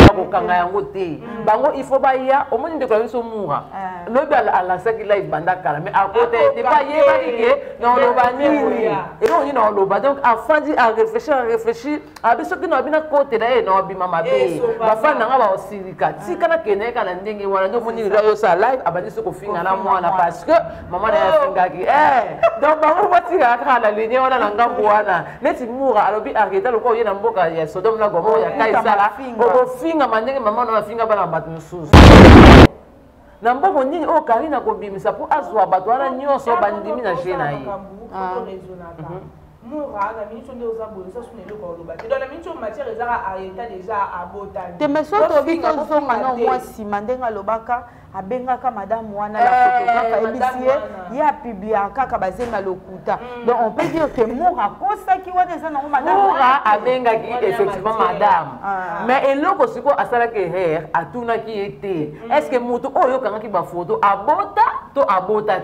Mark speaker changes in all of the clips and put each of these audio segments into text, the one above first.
Speaker 1: kokanga yango te bango il faut ba ya au moins de quoi so mura lobi ala saki live banda kala mais à côté te pas yeba ke non lo ba nini et non ni non lo ba donc afandi à réfléchir a biso ki no bina côté da e no bi mama be ba fa na nga ba osirika tika na kene kana ndenge wana ndo moni yo sa live abadi so ko finga na mwana parce que maman na finga ki donc bango batika kala ligne wana na ngambo wana neti mura alobi arrêter loko yena mboka ya Sodome na Gomorrhe ya kaisala o finga mandenge maman na finga bana batu mususu na mbongo nini o Karina ko bimisa po azwa batu wana nyonso bandimi na jena yi
Speaker 2: Moura, la minute on est aux abonnés, ça sonne le corps. Dans la minute on matière les arrêtés déjà à Botan.
Speaker 3: Te meso to bito zo ngana moi si mandenga lobaka abenga ka madame wana la photographe ebisiye ya publia kaka bazenga lokuta. Donc on peut dire que Moura kosa ki wana za na madame
Speaker 1: Moura abenga ki effectivement madame. Mais eloko siko asala ke her atuna ki était. Est-ce que mutu oyo kanga ki ba photo abota to abota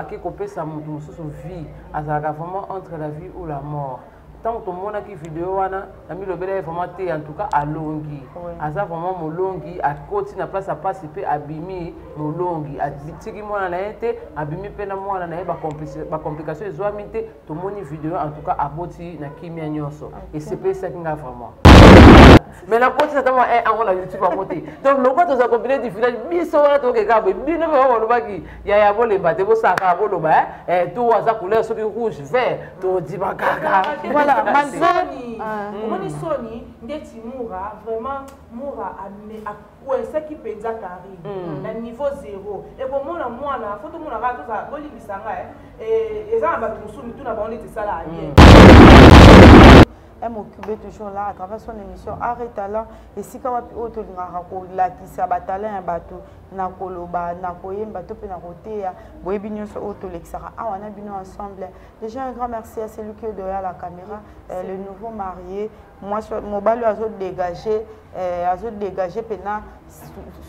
Speaker 1: ki kopesa mutu mususu vie azalaka vraiment entre la vie ou la mort. Tant que tout le monde a qui vidéo wana na mi lobele vraiment te en tout cas alongi aza vraiment molongi a côté na place à participer abimi molongi a bitiki mwana na ete abimi pena mwana na ba complication ezwami te to moni vidéo en tout cas aboti na kimia nyonso et c'est pas ça qui nga vraiment mais la côté c'est tellement on la YouTube à côté donc le côté ça combiné du village biso wana to ke ka bino ba lobaki ya bole bate bo saka bo loba to waza couleur soki rouge vert to diba kaka
Speaker 2: voilà malgré Sony ndeti Moura vraiment Moura a ce qui peut dire carré na niveau 0 et pour moi na photo mon ra to ça boli bisanga et ça ba tout sous tout na ba on était ça là
Speaker 3: elle m'occupe toujours là à travers son émission Arrête Talent et si quand on te la qui ça talent un bateau na koloba na koyemba to pe na rotea boyebi nyonso auto lexara ah on a bino ensemble déjà un grand merci à celui qui est derrière la caméra le nouveau marié moi mobile azo dégager pena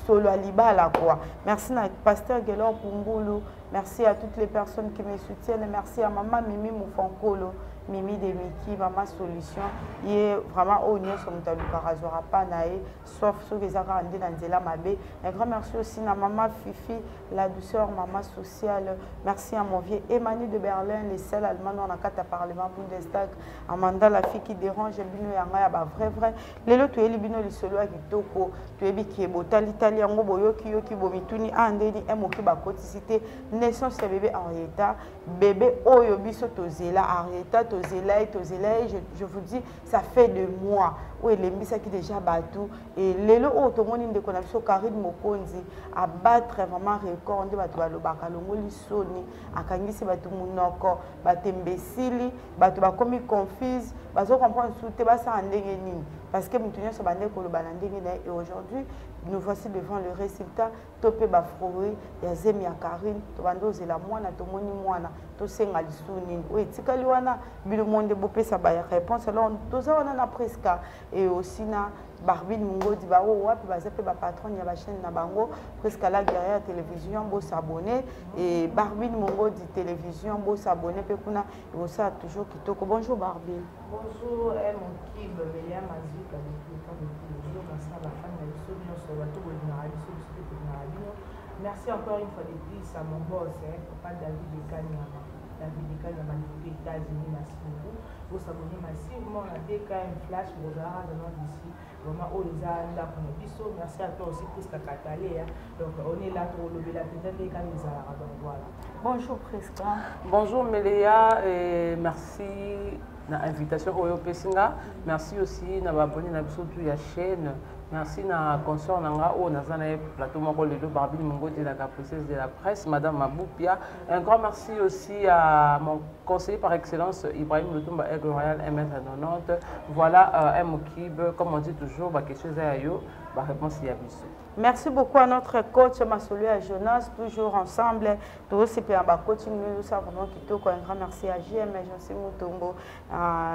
Speaker 3: solo aliba la quoi merci na pasteur Gelor Pungulu merci à toutes les personnes qui me soutiennent merci à maman Mimi Mufankolo Mimi de Miki, Maman Solution, il est vraiment au niveau sur Mutalukarazora Panae, sauf ceux qui ont rendu dans Zela Mabé. Un grand merci aussi à Maman Fifi, la douceur, Maman Sociale. Merci à mon vieux Emmanuel de Berlin, les seuls Allemands dans la carte Parlement Bundestag. Amanda, la fille qui dérange, Bino Yanga, vrai. Les lots, tu es Libino, les solo à Kitoko, tu es Bikiebo, l'Italien, Boyo, Kiyoki, Bomituni, Andeni, Emoki, Bakoticité, naissance de bébé Henrietta, bébé Oyobiso Tozela, Henrietta. Je vous dis, ça fait de mois. Oui, les mbisa qui déjà battu. Et les lots automobiles de connexion, Karine Mokonzi, à battre vraiment record de Batoualo Bakalongoli Soni, à Kangisi Batoumunoko, Batembesili, Batouba comme confuse, Bazo comprendre sous Tebasa en Dengeni. Parce que nous tenons sur Bandé Kolobalandengeni et aujourd'hui, nous voici devant le résultat. Topé Bafroui, Yazemi Karine, Tobando Zela Moana, Tomoni Moana, Tosenga Lissouni. Oui, Tikaliwana, Bilo Monde Bopé Sabaya réponse. Alors, tous on a presque. Et aussi, na Barbine Mungo di Bao, Wapi Bazepe, patron, il y a la chaîne Nabango, presque la guerrière télévision, beau s'abonner. Et Barbine Mungo di télévision, beau s'abonner. Pekuna, et aussi toujours Kitoko. Bonjour Barbine.
Speaker 2: Bonjour, mon kib, Mélia Mazik, avec le temps de tous les jours, grâce à la femme, elle se souvient sur la tour de merci encore une fois de plus à mon boss, papa David de Kanyama. David de Kanyama, depuis les États-Unis, merci beaucoup. Vous vous abonnez massivement à DKM Flash, vous avez dans d'ici. Vraiment, on les a là pour nos bisous. Merci à toi aussi, Prisca Katalé. Donc, on est là pour le la peut-être les gars, donc voilà.
Speaker 3: Bonjour Prisca.
Speaker 1: Bonjour Méléa et merci de l'invitation au Pessinga. Merci aussi de m'abonner à la chaîne. Merci na consort nanga o nazana plateau moko lelo Barbine Mungo de la princesse de la presse madame Maboupia. Un grand merci aussi à mon conseiller par excellence Ibrahim Lutumba Aigle Royal 1m90. Voilà un mokib comme on dit toujours ba question za yo ba réponse ya biso.
Speaker 3: Merci beaucoup à notre coach Masolu à Jonas, toujours ensemble. Tous aussi pour un coaching, nous savons vraiment qu'il un grand merci à JM, Jean Moutombo,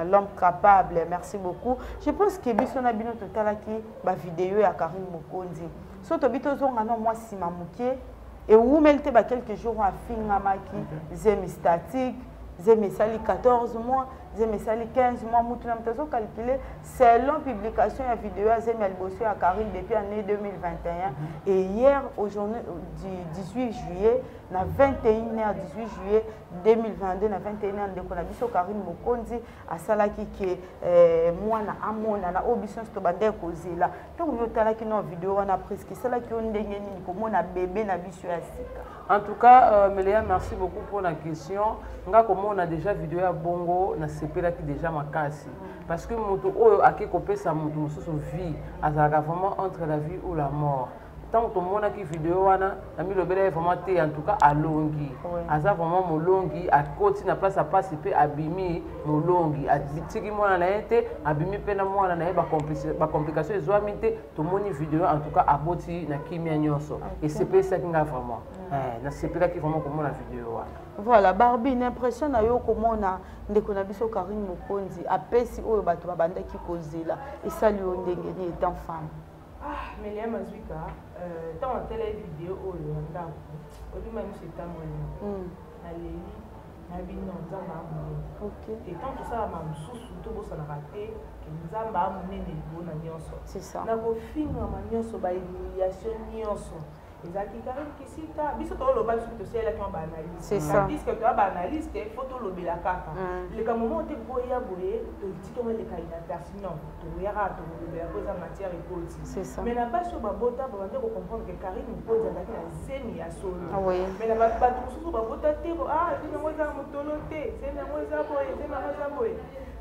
Speaker 3: l'homme capable. Merci beaucoup. Je pense que Bisson a bien tout à l'heure qui va vidéo à Karine Mokonzi. Surtout Bitozo, moi si mamouké et où mettez quelques jours à Fingamaki, Zemi statique. Zemi sali 14 mois, mais ça les 15 mois mutu na mtazo calculer selon publication ya vidéo ya Zemi Aliboso à Karine depuis l'année 2021 et hier aujourd'hui du 18 juillet na 21h 18 juillet 2022 na 21h ndeko na biso Karine Mokonzi asalaki ke mwana amona na obiso to bande kozela donc yo talaki na vidéo wana presque salaki on ndenge nini komona bébé na biso ya sika.
Speaker 1: En tout cas, Méléa, merci beaucoup pour la question. Comment on a déjà vidéo à Bongo, on a séparé déjà ma casse. Parce que moto a qui copé sa moto sur vie, à vraiment entre la vie ou la mort. Tant que mon qui vidéo wana, a mis le bel vraiment en tout cas à longi. À ça vraiment mon longi, à côté na place à participer à bimi mon longi, à tiki moi na été, à bimi pena moi na ba complication les oamité, tout mon vidéo en tout cas à boti na kimia nyonso. Et c'est pas ça qui nga vraiment. C'est pas là qui vraiment comment la vidéo.
Speaker 3: Voilà, Barbie, une impression na yo comment on a ndeko na biso Karine Mokonzi apesi oyo bato babanda ki kozela et ça lui on ndengeni étant femme.
Speaker 2: Ah, mais les mazwika tant on télé vidéo oyo ndako. Odi même c'est ta moyen. Allez, na bino nzamba amune. OK. Et tant tout ça ma msusu to bosa na raté que nzamba amune ne bona nyonso.
Speaker 3: C'est ça.
Speaker 2: Na ko finga ma nyonso ba humiliation nyonso. Ezaki Karine Kisita biso to lo ba biso to sela ki on ba analyse.
Speaker 3: C'est ça.
Speaker 2: Tandis que to ba analyse te photo lo bela kaka. Le ka moment te boya boye to tito le ka ina pertinent. To yara to lo bela ko za matière écoute.
Speaker 3: C'est ça.
Speaker 2: Mais na pas sur ba bota ba ndeko comprendre que Karine Mokonzi azaki na zemi ya solo.
Speaker 3: Ah oui.
Speaker 2: Mais na ba tout ba bota te dina mo za motolo te, zemi mo za boye, zemi mo za boye.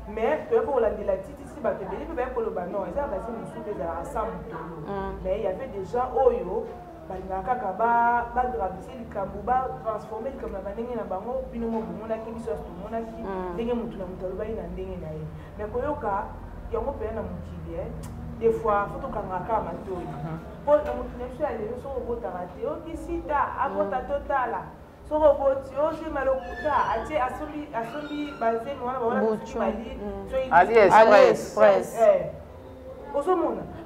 Speaker 2: Mais tu pour la titi si ba te beli ba ko lo ba non, ça ba zemi sou te za ensemble tolo. Mais il y avait des gens oyo balingaka ba gravité likambo ba transformer likambo na ndenge na bango bino mo bomona ki biso to mona ki ndenge mutu na mutu aloba ina ndenge na ye mais koyoka yango pe na mukili des fois faut to kangaka matoi pour na mutu na biso ya lelo so robota raté o kisita abota totala so roboti o je malokuta atie asombi bazé mwana ba wala
Speaker 1: AliExpress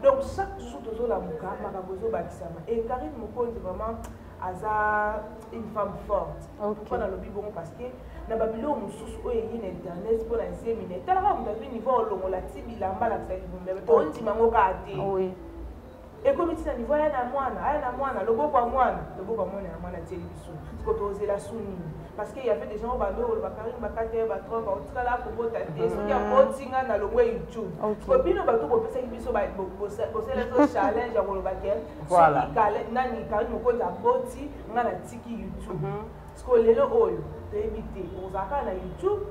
Speaker 2: donc chaque jour de la mouka makabozo bakisama et Karine Mokonzi vraiment aza une femme forte. Pourquoi dans le bon parce que na babilo mususu o yini internet pour la séminaire tala ba mutabi niveau longo la tibi lamba la tsali bumbe to ndima ngoka ate. Oui. Et comme tu niveau ya na mwana loboko ya mwana teli biso. Parce que oser la souni parce qu'il y avait des gens bando ba Karine bakate ba trop ba otikala ko bota te so ya botinga na longo YouTube. Ko bino ba to ko pesa biso ba bosela to challenge ya ko lo bakel. Voilà. Nani Karine Mokonzi aboti ngana tiki YouTube. Parce que lelo oyo to éviter ozaka na YouTube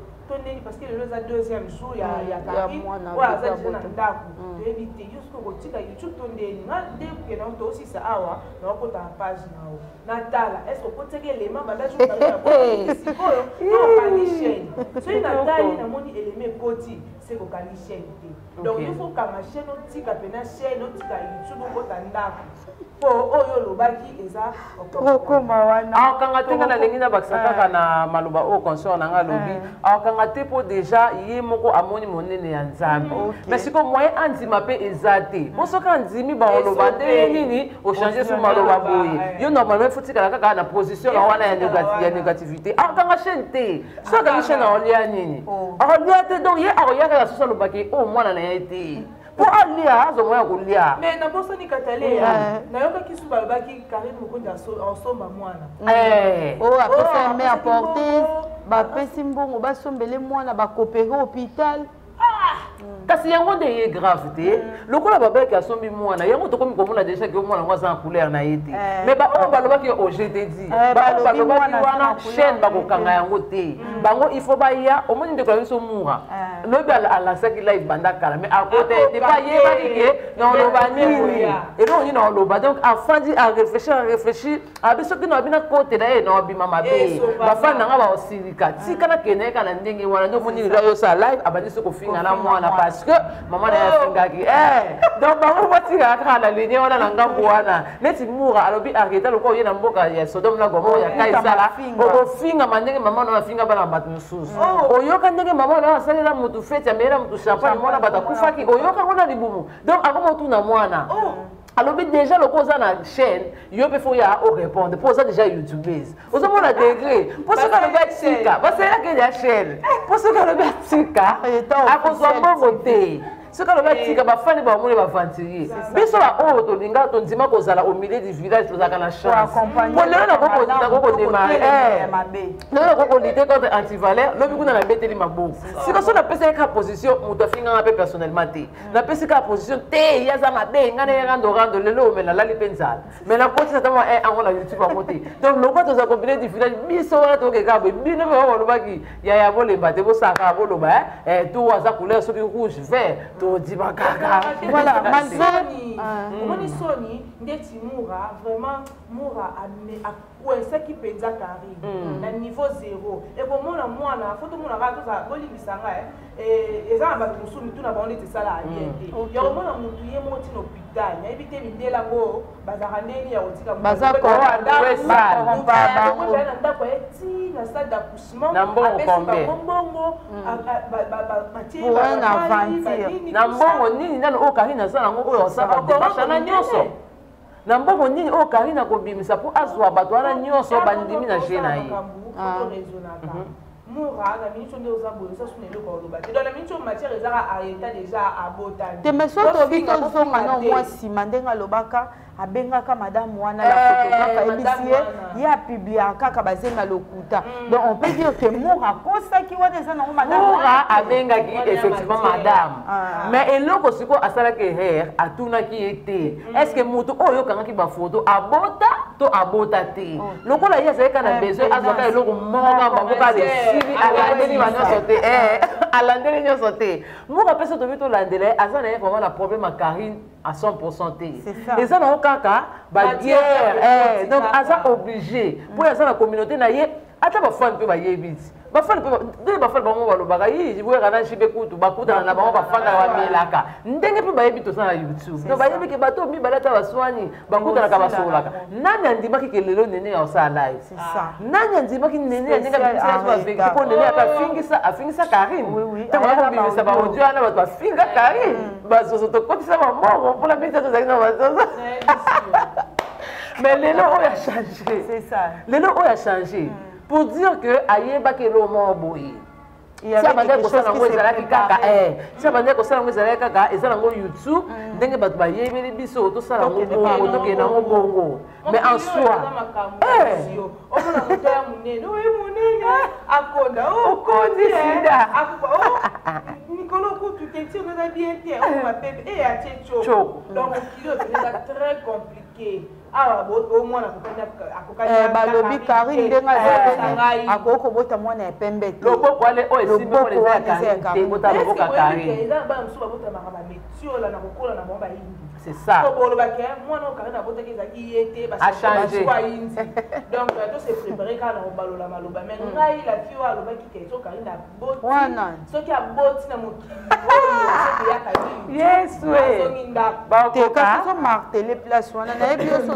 Speaker 2: parce que le deuxième jour il y a Karine voilà ça je ndako to éviter jusqu'au kotika YouTube to ndeni nga ndeko na to aussi ça awa na ko ta page na natala est-ce que koteke élément banda jour ka sikoyo to kali chaîne so ina tali na moni élément koti c'est ko kali chaîne donc il faut que ma chaîne otika pena chaîne otika YouTube ko ta ndako po oyo lobaki eza
Speaker 3: okoma wana
Speaker 1: akanga tenga na lengi na bakisaka na maloba o consort na nga lobi akanga te po déjà ye moko amoni monene ya nzambe mais siko moyen andima pe ezate bosoka ndimi ba loba te nini o changer sur maloba boye yo normalement faut tika kaka na position na wana ya négativité akanga chente so ka chaîne na olia nini olia te donc ye aroya ka so lobaki o mwana na yete pour alia zo moya kolia
Speaker 2: mais na boso ni katale na yoka kisu balobaki Karine Mokonzi ensomba mwana
Speaker 3: apesa me apporter bapesi mbongo basombele mwana bakopere hôpital
Speaker 1: kasi yango nde ye grave te lokola babaki asombi mwana yango tokomi komona déjà ke mwana ngo aza en couleur na ye te mais baoyo balobaki o GTD baoyo balobaki wana chaîne bakokanga yango te bango il faut baya omoni ndeko na biso mura lobi alasaki live banda kala mais à côté pas yebaki ke na oloba nini eloko nini na oloba donc afandi a réfléchir abi soki na bina kote na ye na obima mabe bafani nanga baosilika tikana kene kana ndenge wana nde omoni lelo yosa live abandi soko finga na mwana parce que maman na fingaki donc bango batika kaka na ligne wana na ngambo wana neti mura alobi arrêta loko ye na mboka ya Sodome na Gomorra ya kaisala okofinga mandenge maman na finga bana bato mosusu oyoka ndenge maman na asalela mutu fete ya mera mutu champagne mwana batakufaki oyoka ngona libumu donc akoma otuna mwana alors déjà le cause na chaîne yo peut faut ya au répondre pour ça déjà youtubeuse vous avez un degré pour ce que le batika parce que là que ya chaîne pour ce que le batika à cause de voter ce que le batika ba fani ba moni ba venturier biso ba o to linga to ndima ko zala au milieu du village to zaka na chance pour le na ko démarrer le ko lutter contre antivaleur le biku na beteli maboko si ko so na pesa ka position muto finga ngape personnellement te na pesa ka position te ya za mabe ngane ya rando lelo mais la lipenzala mais la côté ça tellement un on la YouTube à côté donc le quoi to za combiner du village biso wana to ke ka be bino ba wa lobaki ya bolemba te bo saka boloba to waza couleur soki rouge vert to di bakaka
Speaker 3: voilà
Speaker 2: malgré on soni ndeti Moura vraiment Moura a ce qui penza kari na niveau 0 et pour moi na photo mona ka to za bolibisanga eza ba tusumi tuna ba onete sala ayende yo mona mutu ye moti no hôpital na ebite mindela ngo bazaka ndeni ya otika
Speaker 1: baza ko anda
Speaker 2: na ndako eti na salle d'accouchement
Speaker 1: na mbongo combien
Speaker 2: mbongo
Speaker 3: pour un aventure
Speaker 1: na mbongo nini nano o kari na sala ngo oyo osaba démarche na nyonso na mbongo nini o kari na kobimisa po azwa bato wana nyonso bandimi na je na ye
Speaker 2: Moura na minute nde ozabolo ça sune le ko loba te dans la minute matière ezaka a état déjà à botani
Speaker 3: te meso to bito zonga na moi sima ndenga lobaka abengaka madame wana la photographe ebisiye ya publia kaka bazenga lokuta donc on peut dire que Moura kosaki wana eza nango madame
Speaker 1: Moura abengaki effectivement madame mais eloko siko asalaki erreur atunaki ye te est-ce que mutu oyo okangaki bafoto abota to abota te lokola ye azalaki na besoin azwaka eloko moko baboka lesili alandeli banyonso te alandeli nyonso te Moura mpe so tobi tolandela aza na ye vraiment na problème ya Karine à 100% te eza nango kaka baguerre donc aza obligé po aza na communauté na ye ata bafani mpe bayebi ti bafani mpe bafani bango balobaka yi boyekana nshi mpe kutu bakutana na bango bafandaka bamelaka ndenge mpe bayebi toza na youtube donc bayebi ke bato mibale ata baswani bakutanaka basololaka nani andimaki ke lelo nene ya osala live nani andimaki nene ya ndenge baveki mpo nene aka afingisa Karine ntango nakobimisa baaudio wana bato bafinga Karine bazozo tokotisa bambongo mpona misa tozalaki na bazozo mais lelo oyo a changé lelo oyo a changé pour dire que ayebaki elo moko boye si abandaki kosala yango ezalaki kaka si abandaki kosala yango ezalaki kaka eza nango youtube ndenge bato bayebeli biso tosala yango bongo tokende yango bongo mais en soi
Speaker 2: omona moto ya monene oyo monene akonda
Speaker 1: okondi sida
Speaker 2: mikolo kutu teti okoza bien te omapebe e atie choko donc okili openeza très compliqué awa omwana
Speaker 3: balobi Karine ndenge akoki kobota mwana ya pembe te
Speaker 1: loboko wale oyo esimbi oyo eza ya Karine te bota loboko ya Karine
Speaker 2: eza bana mosusu babotamaka bametiola na kokola na bango bayindi
Speaker 1: c'est ça
Speaker 2: bolobaki mwana oyo Karine abotaki ezalaki ye te baswa yindi donc to se préparer kaka na kobalola maloba mais ngai la fille oyo alobaki ke so Karine aboti soki aboti na mokili oyo soki eyaka nini
Speaker 1: yesu
Speaker 3: ndako te kasi ozomartele place wana nayebi nyonso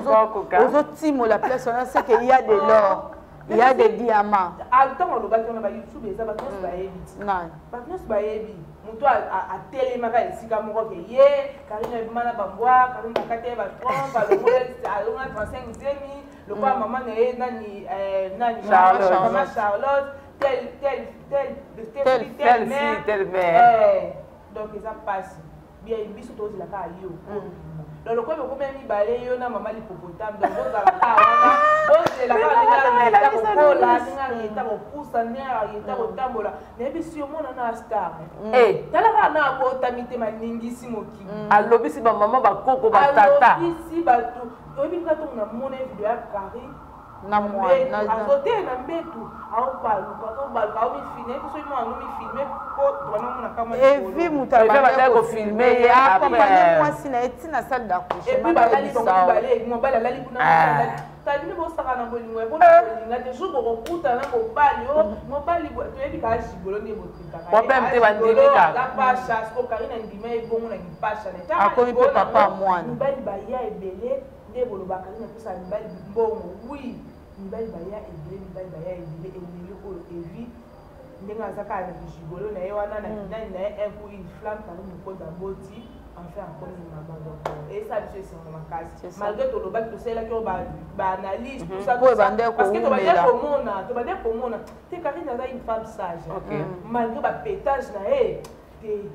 Speaker 3: ozotimola place wana c'est qu'il y a de l'or il y a des diamants
Speaker 2: ntango alobaki wana bayoutube eza bato nyonso bayebi ti bato nyonso bayebi moto atelemaka esika moko ke ye Karine ebima na bambwa Karine bakati ye batrompe alonga 35 zemi lokola mama na ye nani mama Charlotte telle mère donc eza pasi bien biso tozelaka ayo donc lokola bekomia mibale yo na mama lipopotame donc ozalaka wana ozelaka kokola ndenge kopusa ndenge kotambola nayebisi yo mwana na star talaka na abotami te maningisi mokili
Speaker 1: alobisi bamama bakoko batata
Speaker 2: alobisi bato oyebi kaka ntongo namona video ya Karine azote na mbetu aobaluka aomifilme biso yo mwana omifilme po twanamona kama
Speaker 3: evi moto
Speaker 1: abakofilme ye
Speaker 3: akompanye mwasi na ye ntina salle d'accouchement
Speaker 2: mobali alali kuna talimi bosaka na bolingo mpona kolinga te jour bokokutana mobali o mobali toyebi kaka jibolo nde botindakapasha siko Karine ndima ebongo na lipasha
Speaker 3: akomi mpe papa mwana
Speaker 2: mibali baya ebele nde bolobaka nini aposa mibali mbongo wi mibali baya ebele eleli oyo evi ndenge azaka na bijibolo na ye wana na kinani na ye un coup une flamme Karine mokonza boti enfin akomi mama donc esa ça biso esengo makasi malgré tolobaki tosalelaki oyo baanalyse tout ça
Speaker 3: parce
Speaker 2: que tobandeki komona te Karine aza une femme sage malgré bapétage na ye te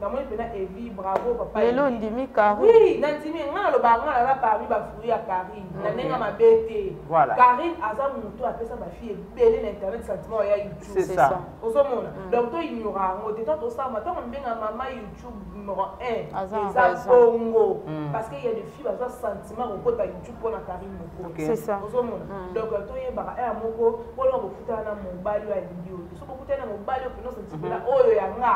Speaker 2: namoni pena Evi bravo papa
Speaker 3: lelo ndimi Karine
Speaker 2: oui nandimi nga naloba nga naza parmi bafruit ya Karine na ndenge mabe te Karine aza moto apesa bafille ebele na internet sentiment ya YouTube ozomona donc to ignora yango te tant osama ntango mbenga mama YouTube numéro 1 eza bongo parce que il y a des filles bazwa sentiment kokota YouTube mpona Karine moko ozomona donc toyebaka ya moko mpona bokutana na mobali oyo alingi oyo so bokutana na mobali oyo peno sentiment oyo yanga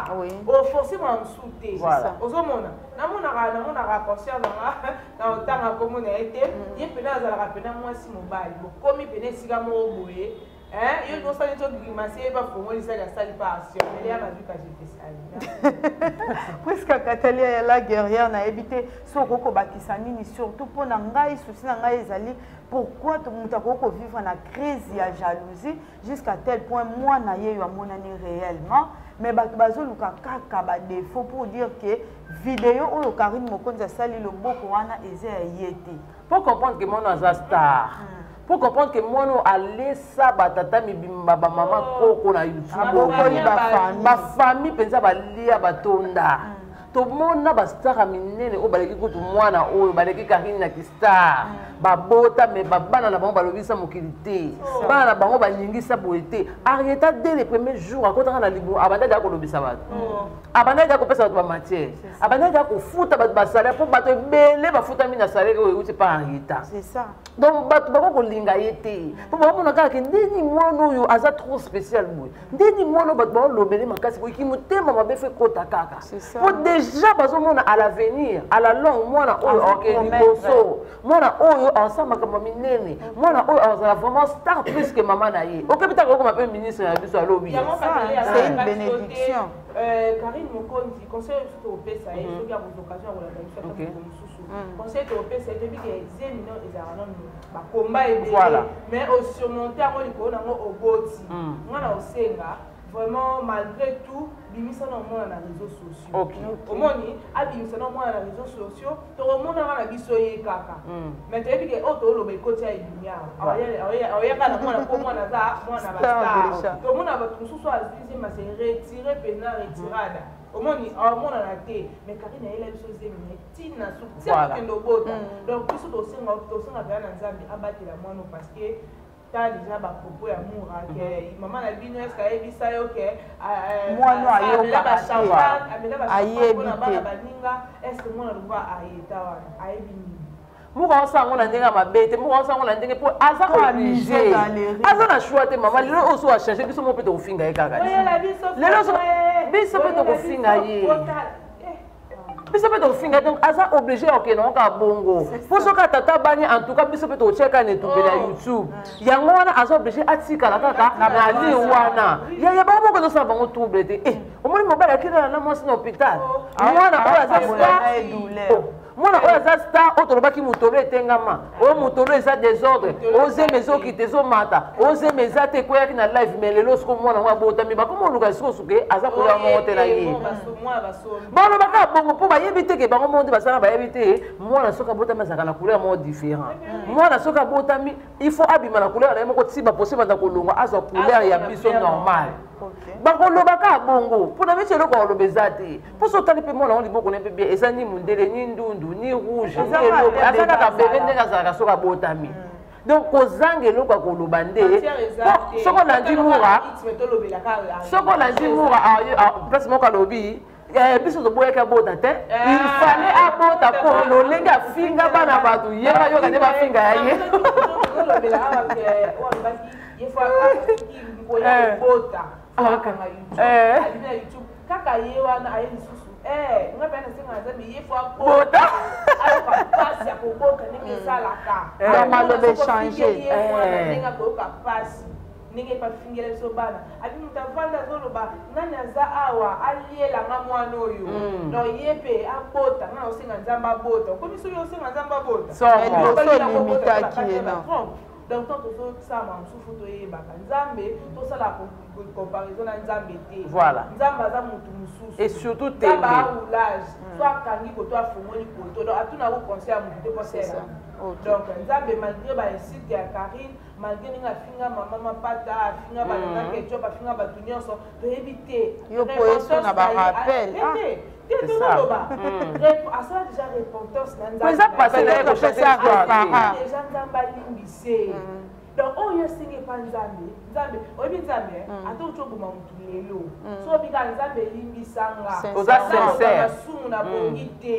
Speaker 2: oforce souté ozomona namonaka conscience nanga na otanga komona ye te ye pene azalaka pena mwasi mobali bokomi pene esika moko boye yo nosali to grimase ye bafongolisa asali pa action ele ya bazuka jetesali
Speaker 3: presque Katalia ya la guerrière nayebi te so okoko bakisa nini surtout mpona ngai souci na ngai ezali pourquoi moto akoko vivre na crise ya jalousie jusqu'à tel point mwana ye yo amonani réellement mais bato bazoluka kaka badefo pour dire que vidéo oyo Karine Mokonzi asali loboko wana eza ya ye te
Speaker 1: pour comprendre que mwana aza star pour comprendre que mwana alesa batata mibimba bamama koko na YouTube bafamille mpenza balia batonda tomona bastar minene oyo baleki kutu mwana oyo baleki Karine na kistar babota me bana na bango balobisa mokili te bana na bango baningisa boye te Arieta dès les premiers jours akotaka na libumu abandaki akolobisa bato abandaki akopesa bato bamatière abandaki akofuta bato basalaire mpo bato ebele bafutami na salaire oyo euti pa Arieta donc bato bakokolinga ye te mpo bakomona kaka ke ndeni mwana oyo aza trop spécial boye ndeni mwana oyo bato baolobele makasi boye kimotema mabe fe kota kaka po déjà bazomona à l'avenir à la longue mwana oyo aoke liboso mwana oyo asambaka minene mwana oyo azala vraiment star plus que mama na ye okebitaka okoma mpe ministre na biso alobi
Speaker 3: c'est une bénédiction
Speaker 2: Karine Mokonzi conseil surtout opesa ye soki akozwa occasion ya kolanda biso ata moko mosusu conseil opesa ye toyebi ke 10 millions ezalaka nano bakomba ebele mais osurmonte yango likolo nango oboti ngana osenga vraiment malgré tout bimisa na omona na réseaux sociaux omoni abimisa na omona na réseaux sociaux tokomonaka na biso ye kaka mais toyebi ke oyo tooloba ekoti ya ebinya aoyaka na mwana mpo mwana aza mwana bastar tomona bato mosusu azwize mase retire pena retirada omoni aomonana te mais Karine ayela biso zemine ntina suku ti akokende obota donc biso tosenga pena na nzambe abatela mwana parce que déjà ba propos ya moura que maman na bino est-ce ayebisa yo que
Speaker 3: mwana ayoka
Speaker 2: ayebi te baninga est-ce que mwana luba ayeta wana ayebi nini
Speaker 1: muka osango na ndenge mabe te muka osango na ndenge po aza obligé aza na choix te mama lelo oso a chercher biso mo pe to finga ye kaka lelo biso pe to finga ye biso pe tofinga donc aza obligé okende oka bongo po soki tata bani en tout cas biso pe tocheka na etumbeli ya YouTube yango wana aza obligé atikala kaka na li wana yaya bango moko ezosala bango trouble te omoni mobali akendana na mwasi na hôpital mwana oyo aza mwana oyo aza star oyo tolobaki motolo etengama oyo motolo eza désordre ozema ezokita ezomata ozema eza te ekweyaki na live mais lelo siko mwana ngo abotami bakoma oluka esiko suke aza koya moko te na ye balobaka bongo mpo bayebi te ke bango moko te basala bayebi te mwana soki abotami azalaka na couleur moko différent mwana soki abotami il faut abima na couleur na ye moko ti baposi banda kolongwa azwa couleur ya biso normal bakolobaka bongo mpona meti eloko oloba eza te mpo so otali mpe mwana ngo liboko ne mpe bie eza ni mondele ni ndundu ni rouge ni eloko aza kaka bebe ndenge azalaka soki abotami donc kozanga eloko ya koloba nde soko olandi mura soko olandi mura place moko alobi biso toboyaki abota te il fallait abota mpo lolenge afinga bana bato yeba yoka nde bafinga ya ye
Speaker 2: kaka ye wana aye lisusu nga mpe nasenga na nzambe ye fo abota ayoka mpasi ya kobota ndenge esalaka
Speaker 3: maloba echange
Speaker 2: ndenge akoyoka mpasi ndenge epafingela biso bana abi moto avanda azoloba nani aza awa alielanga mwana oyo donc ye mpe abota nga osenga nzambe abota okomi soki osenga nzambe abota donc tant que ça m'a souffle to e baka nzambe to ça la comparaison na nzambe te
Speaker 1: voilà
Speaker 2: nzambe aza mutu mususu
Speaker 1: et surtout tembe
Speaker 2: ba oulage soit kangi ko to afongoli ko to donc atuna ko conseil mutu te posera donc nzambe malgré ba incite ya Karine malgré nga finga mama pata finga ba na ketchup finga ba tunyoso to éviter
Speaker 3: yo poeso na ba rappel
Speaker 2: c'est ça. À ça déjà repentance
Speaker 1: mais ça passe là ko chercher
Speaker 2: déjà nzamba limbise donc on y singe pas nzambe obi nzambe ato chobuma mutu lelo so bika nzambe limbisanga
Speaker 1: oza sincère
Speaker 2: sumu na bongite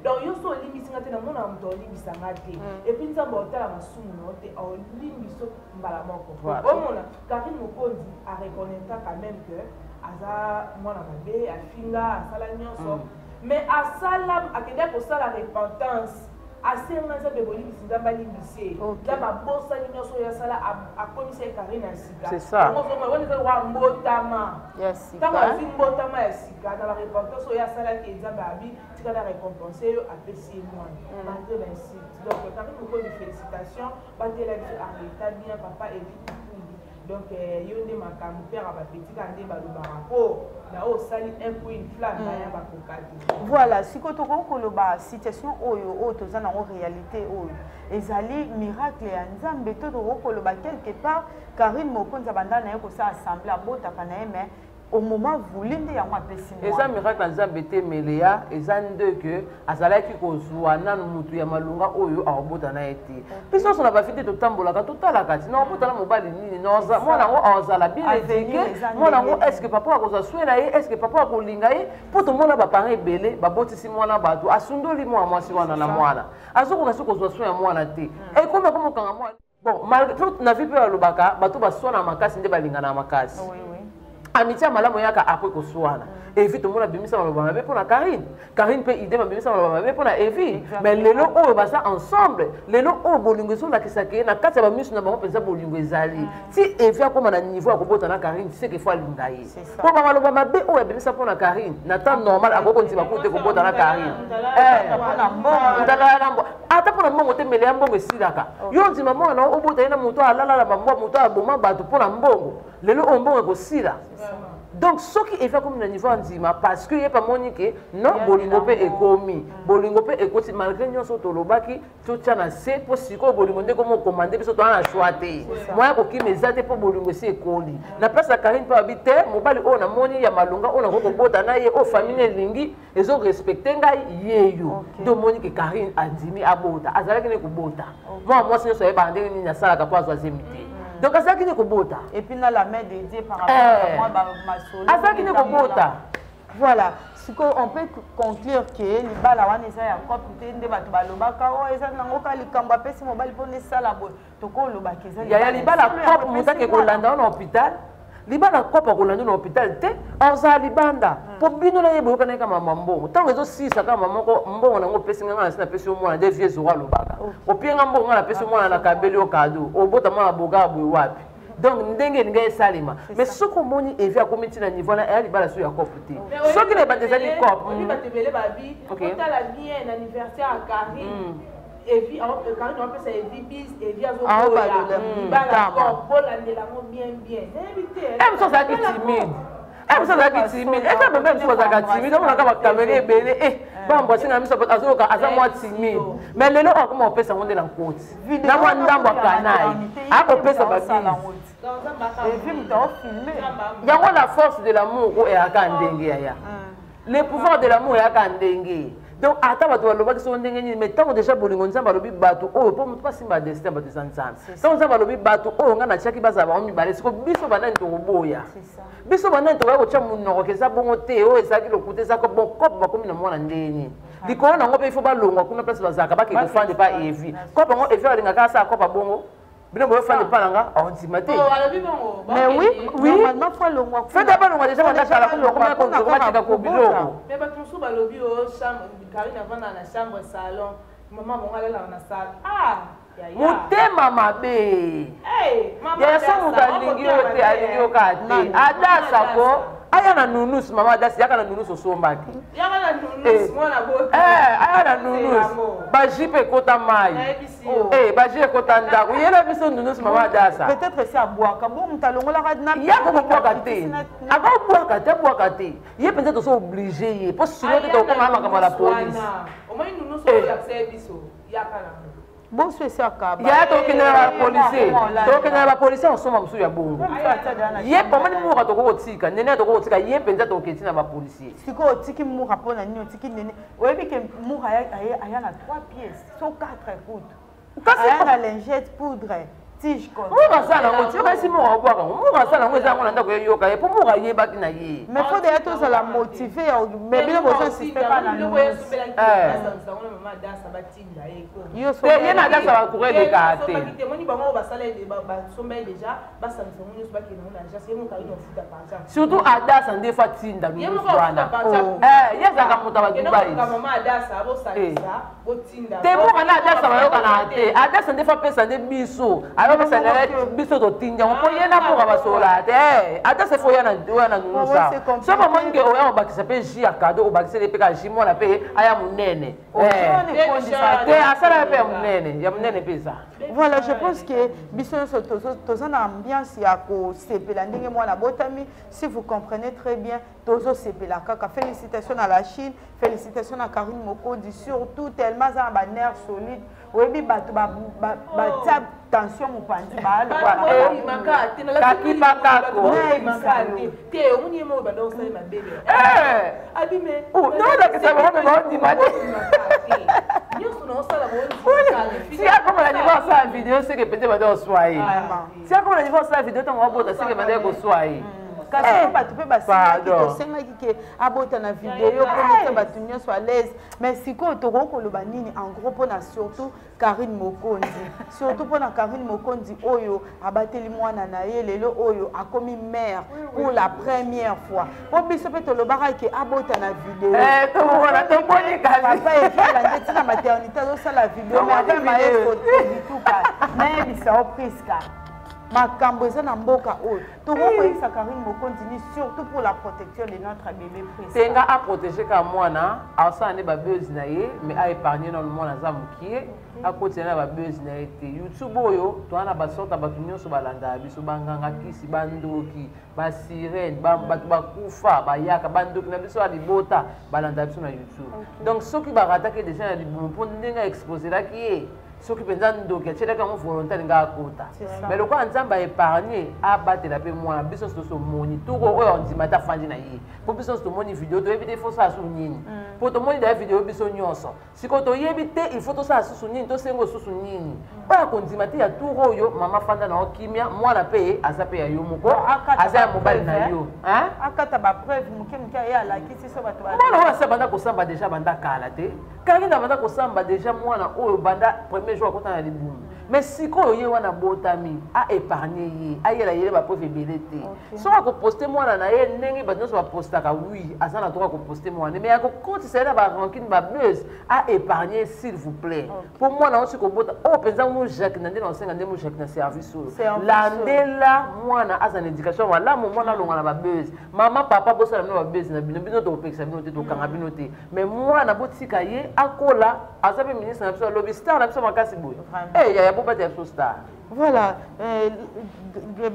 Speaker 2: donc yo so limbisinga te na mona mutu limbisanga te et puis nzambe otala masumu na ote o limbiso mbala moko omona Karine Mokonzi a reconnaître quand même que aza mwana mabe afinga asala nyonso mais asala akende kosala repentance asenga nzambe bolingisi nzambe alimbise nzambe abosani nyonso oyo asala akomisa ye Karine ya sika wana eza lokwa mbotama ntango azwi mbotama ya sika na barepentance oyo asalaki nzambe abi tika na récompense oyo apesi ye mwana malgré l'insite donc Karine Mokonzi félicitation batela biso arreta bien papa evite donc yo nde makambo père a petit kande balobaka po na o sali un point une flamme ya bakokati
Speaker 3: voilà sikoto ko koloba situation oyo toza na réalité oyo ezali miracle ya nzambe to koloba quelque part Karine Mokonzi banda na ye ko sa assemblée abotaka na ye mais au moment voulu nde yango apesi
Speaker 1: moi eza miracle nzambe te meleya eza nde ke azalaki kozwa nanu mutu ya malunga oyo akobota na ye te mpe nyonso na bafite totambolaka totalaka ti na obota na mobali nini mwana yango azala bien éduqué mwana yango estce papa akozwa swe na ye estce papa akolinga ye mpo tomona baparent ebele babotisi mwana bato asundoli mwana mwasi wana na mwana azokoka soki kozwa swe ya mwana te ekomi akomokanga mwana bon malgré na vie mpe balobaka bato baswana makasi nde balingana makasi amitié malamu yaka après koswana Evi tout le monde a bien mis ça dans le bambé pour la Karine peut idée m'a bien ça dans le bambé pour la Evi mais les lots oh bah ça ensemble les lots oh bolingo so la kisake na kati ba misu na bango pensa bolingo ezali si Evi a comme na niveau akobota na Karine tu sais qu'il faut lingaye pour ba lo bambé oh bien ça pour la Karine na temps normal akoko nti ba kote kobota na Karine
Speaker 3: na mbongo
Speaker 1: ndala na mbongo ata pour na mbongo te mele ya mbongo esilaka yo nti maman na obota na moto alala la bambo moto aboma bato pour na mbongo lelo o mbongo ekosila. Donc, ce qui est fait comme le niveau antima, parce qu'il n'y a pas monique, non, Bolingope est commis. Bolingope est commis, malgré nous, surtout le baki, tout ça, c'est possible que Bolingope comme commandé, puis surtout, on a choisi. Moi, je me suis dit pour Bolingope, c'est colis. La place à Karine peut habiter, mon bali, on a moni, il y a malunga, on a beaucoup de botana, il y a famille lingi, ils ont respecté, il donc monique Karine a dit, à bota, à Zalak n'est que bota. Moi, c'est ce que bandé, il y a ça, la capacité de s'imiter. Donc, à ça qui n'est que bota.
Speaker 3: Et puis, là, la main dédiée par rapport à moi, ma solo.
Speaker 1: À ça qui n'est que bota.
Speaker 3: Voilà. Ce qu'on peut conclure que les balles à Wanesa et encore peut-être des bateaux balobaka, oh, ils ont encore les cambapes, si mobile pour les salabos. Toko le bac.
Speaker 1: Il y a les balles à cop, monta que Rolanda en hôpital. Libanda kopa Rolanda en hôpital, te, orza libanda. Pour bino na yebo kana kama mambo. Tango zo sisa kama mambo mbongo na ngo pesi ngana na pesi mo na devie zo lobaka. Opienga mbongo na pesi mo na kabeli o kado. Obota mo na boga boy wapi. Donc ndenge ndenge salima. Mais ce qu'on moni Evi a commis na niveau na elle libala so ya copte. Ce qui n'est pas des amis cop.
Speaker 2: On va te bele babi. On t'a la bien anniversaire à Karine. Evi Karine on peut ça Evi bis Evi a zo bala cop pour la bien.
Speaker 1: Elle me ça qui timide. Elle me ça qui timide. Elle même chose ça timide. On a ka caméra belé bon bossé na miso azoka aza moi timide. Mais lelo on comment on peut ça on est dans côte. Na moi ndambo kanai. A ko pesa ba il y a la force de l'amour et à Kandenge. Le pouvoir de l'amour et à Kandenge. Donc, à ta bateau, le bac sont ndenge, mais tant déjà bolingo nzamba lobi bateau, oh, pour pas si ma destin bateau sansan. Tant nzamba lobi bateau, oh, on a chaki baza ba on balé, c'est que biso banane to boya. Biso banane to ba cha munoko ke za bongo te, oh, ça qui le coûter ça comme bon cop ba comme na mwana ndeni. Likolo na ngope il faut ba longo kuna place bazaka ba ke ko fande pas Evi. Cop ngo Evi alinga ka sa cop bongo. Bien bon faire le palanga on dit maté.
Speaker 3: Mais oui, normalement faut le moi.
Speaker 1: Fais d'abord on déjà on a la comment ko biloko.
Speaker 2: Mais ba tout sous ba lobi au chambre Karine avant dans la chambre salon. Maman bon aller là na salle. Ah
Speaker 1: motema mabe. Ya ça mon balingi ote alingi okate. Adasa ko aya na nunus mama adasa yaka na nunus osombaki.
Speaker 2: Yaka na nunus mwana bote.
Speaker 1: Aya na nunus. baji pe kota mai eh baji kota ndako yela biso nunu mama dasa
Speaker 3: peut-être c'est à boaka bon mutalongola kadina
Speaker 1: ya ko boaka te aka boaka te ye penza to so obligé ye parce que sinon to ko mama kama la police
Speaker 2: au moins nunu so accès biso ya kala
Speaker 3: bon c'est à kaba
Speaker 1: ya to kina la policier on soma musu ya bongo ye poma ni mu ka to ko tika nene to ko tika ye penza to ke tina ba policier
Speaker 3: siko tiki mu ka pona ni tiki nene oyebi ke mu aya na 3 pièces so 4 écoute aya na lingette poudre tige comme
Speaker 1: mu ka sana ngo tiko si mu ka bwaka mu ka sana ngo za ngona ndako yoka ye po mu ka ye baki na ye
Speaker 3: mais faut déjà tous la motiver mais bien besoin système pas na nous
Speaker 1: yo so ye na dasa ba courir de kate surtout adasa nde fatinda bwana ye zaka mutaba dubai te mo kana adasa ba yo kana te adasa nde fa pesa nde biso ayo pesa nde biso to tinja mo ye na mo ka basola te adasa fo ya na nusa so ba monge o ya bakisa pe ji akado o bakisa le pe ka ji mo na pe aya munene te asala pe munene ya munene pesa.
Speaker 3: Voilà, je pense que Bisson tous en ambiance ya ko sepela ndenge mwana botami si vous comprenez très bien tozo sepela kaka félicitations à la Chine, félicitations à Karine Mokodi surtout tellement ça ba nerf solide webi bato ba tension mopandi ba
Speaker 1: kaki pakako
Speaker 2: te omuni mo ba do sala mabebe abime
Speaker 1: non da que ça va me demander si a comme la niveau ça vidéo c'est que peut-être va dans soirée si a comme la niveau ça vidéo ton va boter c'est que va dans soirée
Speaker 3: kasi bato pe basenga tosengaki ke abota na video po bato nyonso à l'aise mais sikoyo tokokoloba nini en gros mpona surtout Karine Mokonzi surtout mpona Karine Mokonzi oyo abateli mwana na ye lelo oyo akomi mère pour la première fois po biso mpe tolobaka ke abota na video papa ekiala nde tina maternité azosala video mais ave mayeso bituka nayebisa o priska makambo eza na mboka oyo tokokoyebisa Karine Mokonzi ni surtout pour la protection de notre bébé précis
Speaker 1: tenga a protéger ka mwana asala nde babeuzi na ye mais a épargner na mwana aza mokie akotina na babeuzi na ye te YouTube oyo toza na basorte ya bato nyonso balandaka biso banganga kisi bandoki basirene bato bakufa bayaka bandoki na biso ya libota balandaka biso na YouTube donc soki barataki deja na libumu mpo ndenge exposelaki ye soki penza ndoki atielaka yango volontaire nga akota mais lokola nzambe aépargne abatela mpe mwana biso nyonso tosomoni toko oyo ondima te afandi na ye mpo biso nyonso tomoni video toyebi te ifo sala susu nini mpo tomoni daya video biso nyonso sikoyo toyebi te ifo tosala susu nini tosenga susu nini oyo akondima te ya tour oyo mama fanda na okimia mwana mpe aza mpe ya yo moko aza ya mobali na yo
Speaker 3: akata bapreuve moke moke ye alakisi so bato
Speaker 1: mwana oyo asa banda kosamba deja banda kala te Karine banda kosamba deja mwana oyo banda premier jour akota na libumu mais sikoyo ye wana botami a épargné ye ayela yele bapreuve ebele te soki akoposte mwana na ye ndenge bato nyonso bapostaka oui aza na droit akoposte mwana mais akokotisa ye na barankine bableuse a épargné s'il vous plaît mpo mwana osi kobota oyo mpenza mojaki na nde na osenga nde mojaki na service oyo landela mwana aza na éducation malamu mwana alonga na bableuse mama papa bosala bino bableuse na bino bino tokopekisa bino te tokanga bino te mais mwana botika ye akola aza mpe ministre na biso alobi star na biso makasi boye yaya bobata ya biso star
Speaker 3: voilà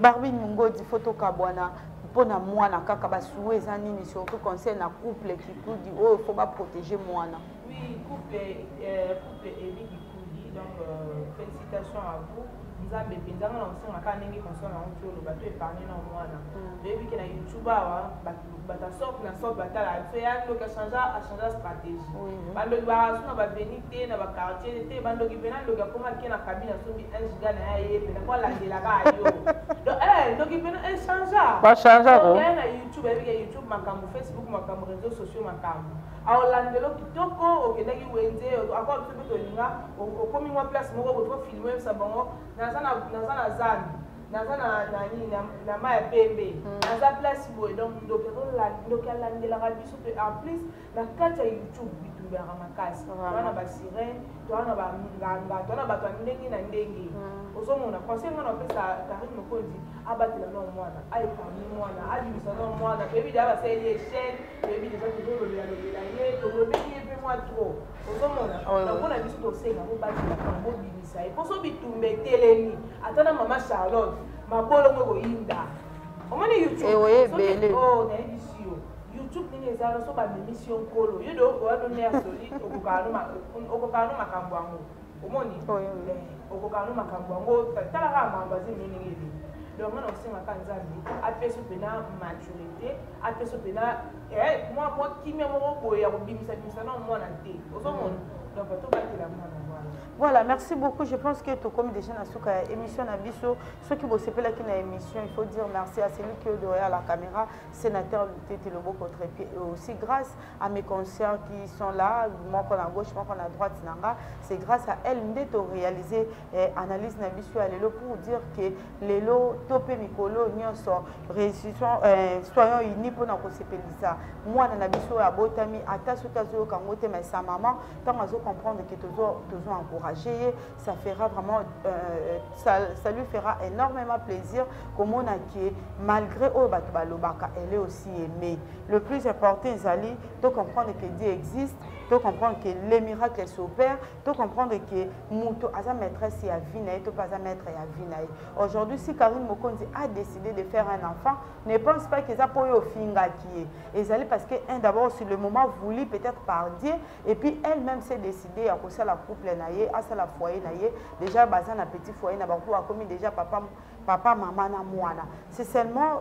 Speaker 3: Barbie Ngodi photo kabwana mpona mwana kaka basuwe eza nini surtout conseil na couple kikudi oyo faut baprotéger mwana
Speaker 2: oui couple Eli Kikudi donc félicitations à vous nzambe mpenzanga na osenga kaka ndenge console na onti oloba to épargne na mwana toyebi ke na YouTube awa bato sorte na sorte batala so ya ndoki achange stratégie bandoki barasu na babeni te na baquartier te bandoki mpe na ndoki akoma ke na kabine asombi 1 giga na ya ye pena po alandelaka yo ndoki mpe echangeya na YouTube ayebi ke YouTube makambo Facebook makambo réseaux sociaux makambo aolandelo kitoko okendaki wenze akwa biso mpe tolinga okomi mwa place moko botoko filme oyebisa bango naza na zambi naza na mai ya pembe naza place boye donc ndoki alandelaka biso mpe en plus na kati ya YouTube bitumbelaka makasi toa na basirene toa na banganga toa na bato ya ndenge na ndenge ozomona conseil nga na opesa Karine Mokonzi abatela no mwana ayepargne mwana abimisa no mwana toyebi deya basaleli echene toyebi deja tozolobela ye tolobeli ye mpe moi trop. Donc on a vu ce dossier, on va dire qu'on va bimisa. Et pour ça, bitumbe teleni. Attends, maman Charlotte, ma bolo mo inda. On m'a dit YouTube. Oh, n'a ici. YouTube ni les gens sont pas d'émission colo. You do on a donné à solide au kokano makambwango. Omoni. Okokano makambwango. Tala kama mbazi nini. Donc on a aussi ma kanzambi. A fait ce pena maturité. A fait ce pena. Moi qui me mo boya ko bimisa non moi na té. Ozomoni. Donc tout va être la main.
Speaker 3: Voilà, merci beaucoup. Je pense que tout comme déjà dans la émission Nabiso, ceux qui bossent là qui dans l'émission, il faut dire merci à celui qui est derrière la caméra, sénateur Tété Lobo Contre-Pied, et aussi grâce à mes concerts qui sont là, moi qu'on à gauche, moi qu'on à droite, c'est grâce à elle que j'ai réalisé analyse Nabiso à l'élo pour dire que l'élo topé mikolo nyonso réussissons soyons unis pour nous ça. Moi dans Nabiso à Botami, à Tasso Kangote mais sa maman, tant à comprendre que toujours encouragé. Ça fera vraiment, ça lui fera énormément plaisir comme on a qui malgré Obatbalobaka, elle est aussi aimée. Le plus important, Zali, de comprendre que Dieu existe, de comprendre que les miracles s'opèrent, de comprendre que Mouto a sa maîtresse et a Vinaï, de pas sa maître et a Vinaï. Aujourd'hui, si Karine Mokonzi a décidé de faire un enfant, ne pense pas que ça peut être au finga qui est. Et Zali parce que d'abord c'est le moment voulu peut-être par Dieu, et puis elle-même s'est décidée à causer la couple naïe, à ça la foyer naïe. Déjà basé dans petit foyer, n'a pas commis déjà papa, maman, na moana. C'est seulement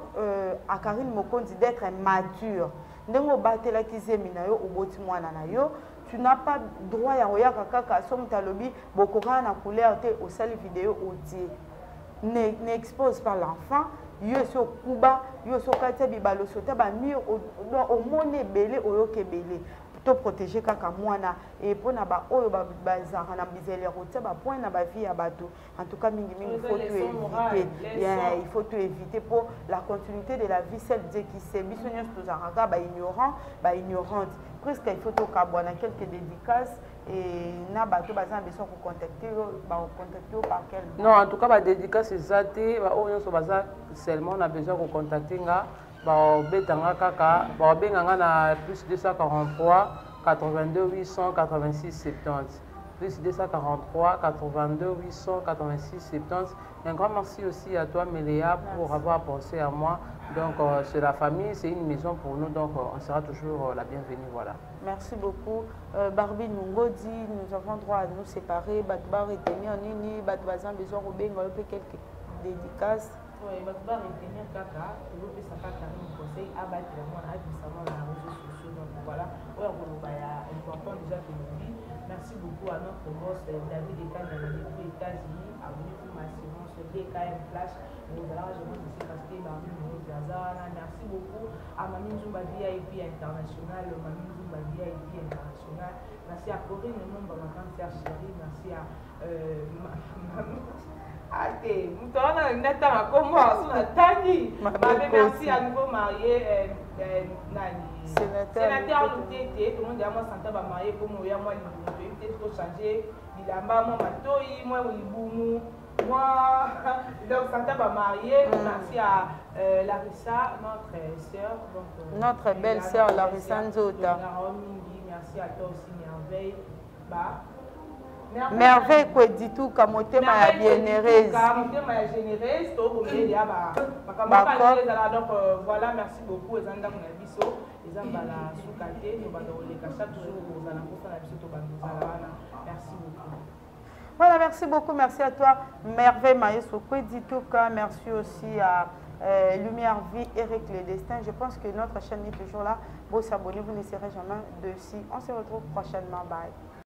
Speaker 3: à Karine Mokonzi d'être mature. Ndengo batela kizemi na yo oboti mwana na yo, tu n'as pas droit ya oyaka kaka somme talobi bokora na couleur te au sali vidéo odier. N'expose pas l'enfant, yo so kuba, yo so kate bibalo sota ba mur au mone belé oyoke belé. To protéger kaka mwana et pour na ba oyo ba bazara na bizele route ba point na ba vie ya bato. En tout cas mingi il faut tout éviter. Bien, il faut tout éviter pour la continuité de la vie, celle de qui sait biso nyos to zaraka ba ignorant, ba ignorante. Presque il faut to kabona quelques dédicaces et na bato bazana besoin ko contacter par quel.
Speaker 1: Non, en tout cas ba dédicace ezate ba oyo so baza seulement on a besoin ko contacter nga. Betanga kaka, benganga na plus 243 82 886 70. Plus 243 82 886 70. Un grand merci aussi à toi, Méléa, pour avoir pensé à moi. Donc, c'est la famille, c'est une maison pour nous, donc on sera toujours la bienvenue. Voilà.
Speaker 3: Merci beaucoup. Barbie Nungodi, nous avons droit à nous séparer. Batbar et Témi en Nini, Batbazan, besoin de quelques dédicaces.
Speaker 2: Oui, je vais retenir Kaka, je vais faire Kaka un conseil à battre le monde, à savoir les réseaux sociaux. Donc voilà, c'est important déjà que nous dit. Merci beaucoup à notre boss David Ekan dans les États-Unis, à venir pour massivement sur DKM Flash. Nous allons je vous dis parce que merci beaucoup à Mamie Zumba VIP International, Mamie Zumba VIP International. Merci à Corinne, le monde de ma grande sœur chérie. Merci à merci à nouveau marié sénateur Loutété, tout le monde dit à moi Santa va marier pour moi, moi il faut changer, il a moi matoi, moi il moi donc Santa va marier. Merci à Larissa, notre sœur,
Speaker 3: notre belle sœur Larissa Nzota.
Speaker 2: Merci à toi aussi Merveille.
Speaker 3: Merveille quoi dit tout comme au thème à bien-aimé.
Speaker 2: Donc voilà, merci beaucoup les gens biso, les gens bala soukate, nous allons les chaque jour aux alentours de la biso merci beaucoup.
Speaker 3: Voilà, merci beaucoup, merci à toi Merveille Maïso quoi dit tout cas, merci aussi à Lumière Vie, Eric Le Destin. Je pense que notre chaîne est toujours là. Vous s'abonnez, vous ne serez jamais dessus. On se retrouve prochainement. Bye.